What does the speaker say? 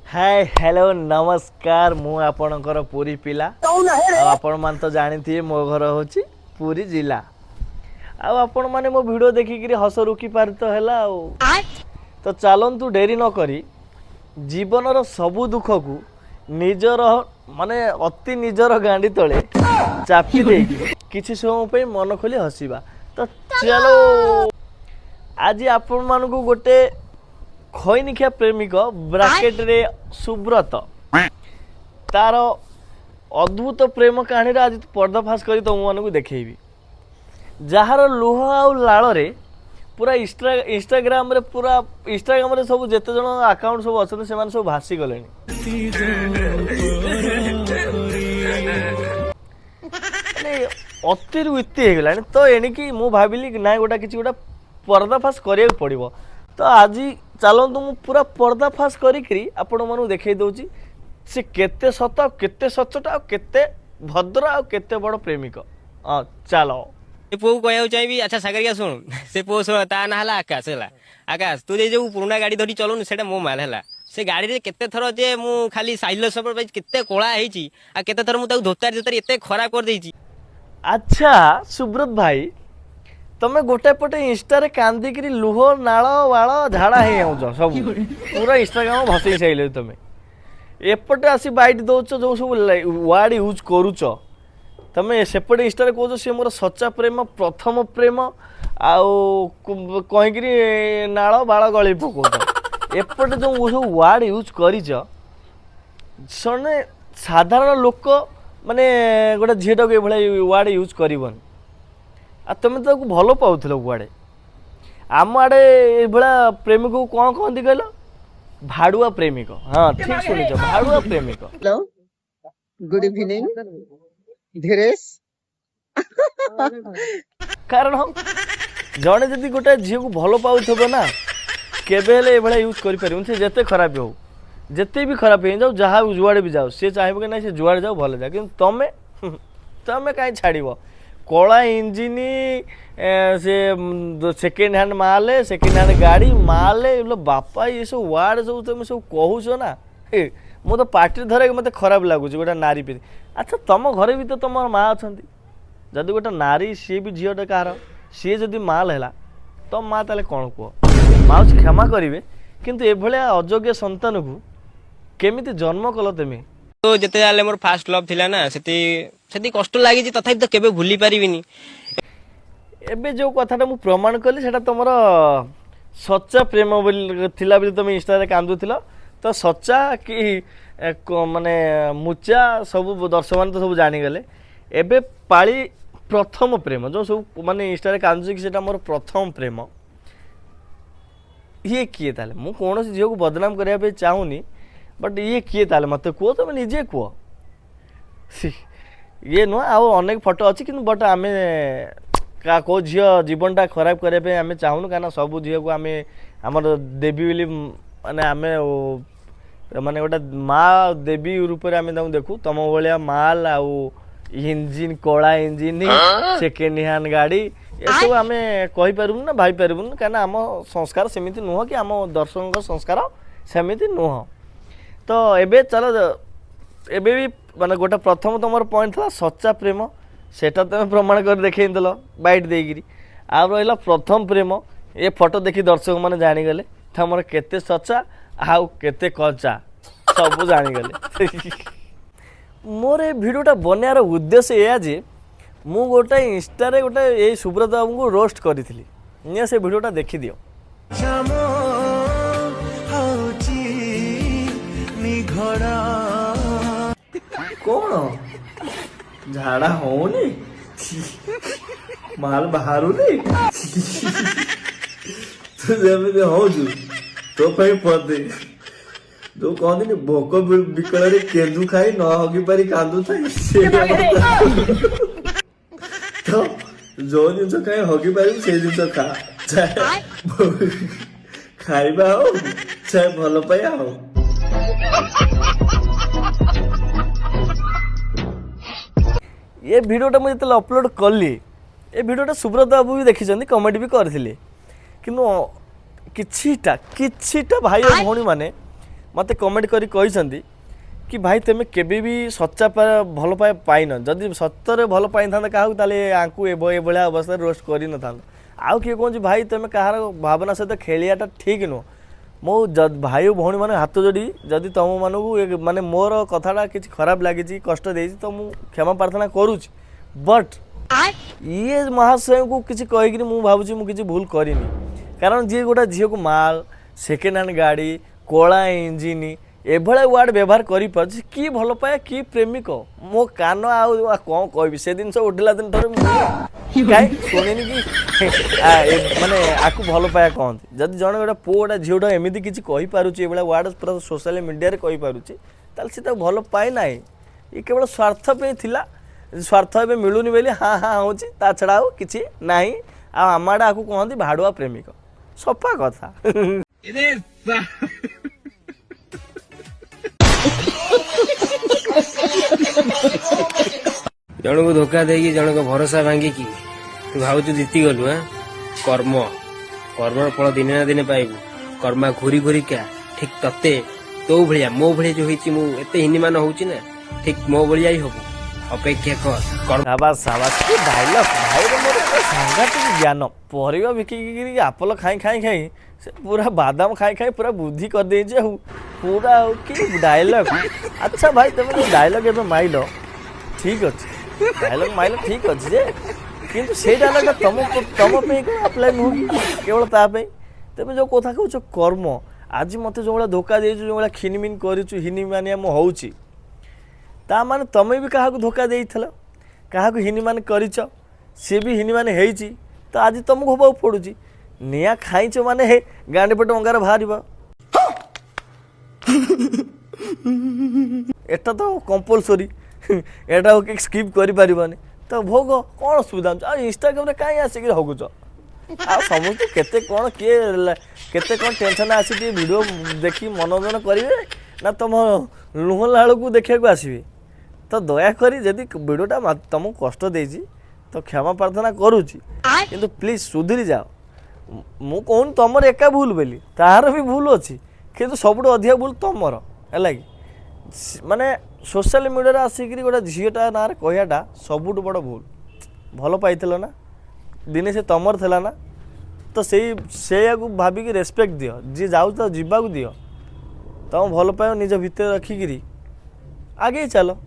Hi hello नमस्कार मु आपणकर पुरी पिला आपण मान तो जानी मो घर हूँ पुरी जिला आपण माने मो वीडियो देखिक हस रुकी पार तो है तो चलतु डेरी न करी जीवनर सबु दुख को निजर माने अति निजर गांडी तले चापी दे किसी समय पे मन खोली हसवा तो चलो आज आपण मान को गोटे खैनिखिया प्रेमिक ब्राकेट रे सुब्रत तार अद्भुत प्रेम कहानी आज पर्दाफाश कर तुम मानक देखी जार लुह आउ लाल रे पूरा इंस्टाग्राम रे पूरा इंस्टाग्राम रे सब जेते जन अकाउंट सब अच्छा से सब भासी गले अति इति हो गला तो एणिकी मु भाविली ना गोटा कि गोटा पर्दाफाश करिया पड़ो तो आज चलतु मु पूरा पर्दाफाश करी आपण मानू देखई दउची से केते सत केते सचटा आ केते भद्र आ केते बड़ प्रेमिक चलो से पुओ कहू चाहिए अच्छा सागरिया शुण से पुओ शुण ता ना हला आकाश है आकाश तू जो पुराना गाड़ी धरी चलूनु से मो माल है से गाड़ी रे केते थर जे मु खाली साइलेंस पर केते कोला हेची आ केते थर मु ताऊ धोतार जोतार एते खराब कर देची। अच्छा सुब्रत भाई तमे गोटे पटे इंस्टा रे कांदिक लुह नाल वाल झाड़ा हो सब पूरा इंस्टाग्राम भसई साइले तमे एपटे आसी बाइट दौच जो सब वर्ड यूज करूच तमे सेपटे इंस्टा रे कहछ से मोर सच्चा प्रेम प्रथम प्रेम आउ कहिक नाल बाल गली पकाउच एपटे जो सब वर्ड यूज करिच सने साधारण लोक माने गोटे झीटा को ये वर्ड यूज करबन आ तुम तो भल पाउल कुआड़े आम आड़े ये प्रेमिक को कौन कहती कहल भाड़ुआ प्रेमिक। हाँ ठीक शुणी भाड़ुआ प्रेमिक। हेलो गुड इवनिंग धीरेश कारण जड़े जदि गोटे झील को भल पाउथबो ना केबे यूज कर जिते खराब हो जिते भी खराब हो जाओ जहाँ जुआड़े भी जाओ सी चाहे कि ना सी जुआड़े जाओ भल जाए कि तमें तमें कहीं छाड़ कला इंजिन से सेकेंड हैंड माल सेकेंड हैंड गाड़ी माल बापा ये सब वार्ड सब तुम सब कहूच ना मु तो पार्टी धरे मत खराब लगुच गोटे नारी पे। अच्छा तुम घरे भी तो तुम माँ अच्छा जदि गोटे नारी सी भी झीटे कह सी जदि माल है तो माँ ताले कौन कह माउस क्षमा करेंगे किंतु ए अयोग्य संतान को केमिति जन्म कल तुम्हें तो जिते जाले मोर फास्ट लव थिला ना सेती कष्ट लागी तथापि तो केबे भूली पारिबिनी। एबे जो कथाटा मु प्रमाण कली सेटा तुमर सच्चा प्रेम थिला बिल तुम इंस्टा रे कांदुथिल तो सच्चा कि माने मुचा सब दर्शक मान तो सब जानी गले एबे पाली प्रथम प्रेम जो सब माने इंस्टा रे कांदु कि सेटा मोर प्रथम प्रेम ये किए ताले मु कोनोसी झियो को बदनाम करिया पे चाहूनी बट ये किए ताले मत कह तुम निजे कह ये नुह आउ अनेक फोटो अच्छी कि बट आम कौ झी जीवनटा खराब करने आम चाहूनु कहीं सब झील को आम आम देवी बोली माने आम माने गोटे माँ देवी रूप में आम देखू तुम भाया माल आउ इंजिन कला इंजिन सेकेंड हैंड गाड़ी ये सब आम कहीपरूँ ना भाई पारूँ कहीं आम संस्कार सेमती नुह कि आम दर्शकों संस्कार सेमती नुह तो एबे चलो एबे भी माने गोटे प्रथम तुम पॉइंट था सच्चा प्रेम सेटा तुम प्रमाण कर देखे देल बैट देकरी आ रहा प्रथम प्रेम ये फोटो देखी दर्शक मैंने जानीगले तुम केते सच्चा आउ केते कच्चा सब जानीगले मोर ये भिडियोटा बनार उद्देश्य यह जे मु गोटे इंस्टा रे गोटे ये सुब्रत बाबू को रोस्ट करी से भिडियोटा देखी दियो। कौन झाड़ा होनी माल बाहरुनी तो जब हो तो पदे जो कहते भोक विकल केंदु खाई न हगी पारी कांदु तो जो जिन खाए हगी पारि से जिन खा चाहे खाइबा हो चाहे भल पाइबा हो। ये भिडियोटा मुझे अपलोड कली ये भिडियोटा सुब्रत बाबू भी देखी कमेंट भी करते कि किछिटा भाई और भौणी माने मते कमेंट करी कहिसंती कि भाई तुम केबे भी सच्चा भल पाए पाइन जदि सत्तर भल पाई था क्या ताले आंकु एभलिया अवस्था रोस्ट कर न था आउ किए कहूँ भाई तुम कहार भावना सहित खेलियाटा ठीक नुह मो भाई भौणी मैंने हाथ जोड़ी जदि तुम मानू माने मोर कथाटा किसी खराब लगी कष्ट दे तो मुझे क्षमा प्रार्थना करुच्ची बट ये महाशय को किसी कहीकि मुझे भावुँ मुझे भूल करनी कारण जी गोटे झील को माल सेकेंड हैंड गाड़ी कला इंजिन एभलिया वार्ड व्यवहार कर कि भल पाए कि प्रेमिक मो कान आ कौन कह से दिन उठला दिन थोड़े कहीं शुणिनी कि माने आपको भल पाया कहते जब जन गोटे पुओ गोटे झीटा एमती किसी कहीपे वार्ड पूरा सोशल मीडिया कहीपे सी भल पाए ना ये केवल स्वार्थ पे थिला स्वार्थ ए मिलूनी बोली हाँ हाँ हूँ ता छड़ा हो कि ना आम आड़े आपको कहते भाड़ुआ प्रेमिक सफा कथा जन को धोखा देगी जन को भरोसा भांगी की तू भावु जीति गलु हाँ कर्म कर्म फल दिने ना दिने पाइबू कर्मा घूरी घूरी क्या ठीक तते तो भाया मो भाया जो होते हिनीमान होची ना ठीक मो भाया ही हबू अपेक्षा कर साबास साबास के डायलॉग भाई रे मोर सांघातिक ज्ञान परिवा बिकी आपल खाई खाई खाई से पूरा बादाम खाई खाई पूरा बुद्धि कर दे पूरा कि डायलॉग अच्छा भाई तुम जो डायलॉग एबे माइल ठीक अच्छे डायलॉग माइल ठीक अच्छे जे किंतु से डायलॉग तुम पे अप्लाई नुह केवल ताप तुम जो कथा कह कर्म आज मत जो भाई धोखा दे जो भाई खिनमिन करूँ हिनीमानिया मु होची ता माने तमें भी क्या धोखा देइथल क्या हिनीमान कर सी भी हिनीमान होती तो आज तुमको हवा पड़ुची निया खाइच माने हे गांडी पटे अंगार बाहर एटा तो कंपलसरी एटा स्किप कर पारिबनी तो भोग कौन सुविधा इंस्टाग्राम कहीं आसिक हगुच आ समझते केते कौन किए केते कौन टेंशन आसी वीडियो देखी मनोरंजन करेंगे ना तुम लुह लाड़ को देखा आसबे तो दयाकोरी जदि वीडियोटा तुमको कष्ट देती तो क्षमा प्रार्थना करुच्ची किंतु प्लीज सुधरी जाओ मु कहूँ तुम एका भूल बोली तार भी भूल अच्छी किंतु सबुठ अधिक भूल तुमर है कि माने सोशल मीडिया आसिक गोटे झीटा ना कहटा सबुठ बड़ भूल भल पाई ना दिने से तुमर थला ना तो से भाविकी रेस्पेक्ट दियो जी जाऊ तो जीवा दियो तुम भल पाओ निज भितर रखिकी आगे चलो।